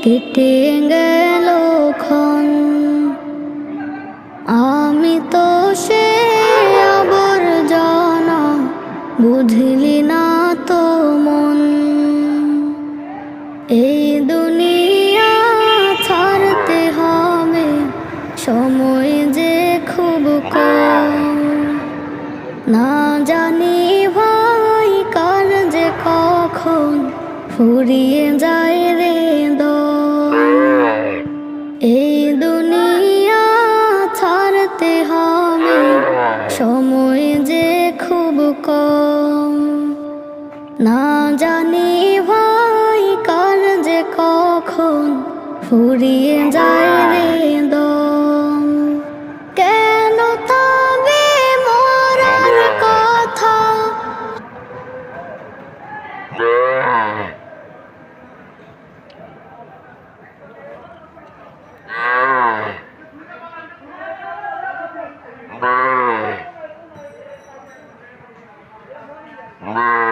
কেটে গেল ক্ষণ, আমি তো সে আবর্জনা, বুঝলি না তো মন। এই দুনিয়া ছাড়তে হবে, সময় যে খুব কম। না জানি ভাই কার যে কখন ফুরিয়ে যায় রে দম। এই দুনিয়া ছাড়তে হবে, সময় যে খুব কম। না জানি ভাই কার যে কখন ফুরিয়ে যায় রে দম। কেন তবে মরার কথা, Brr.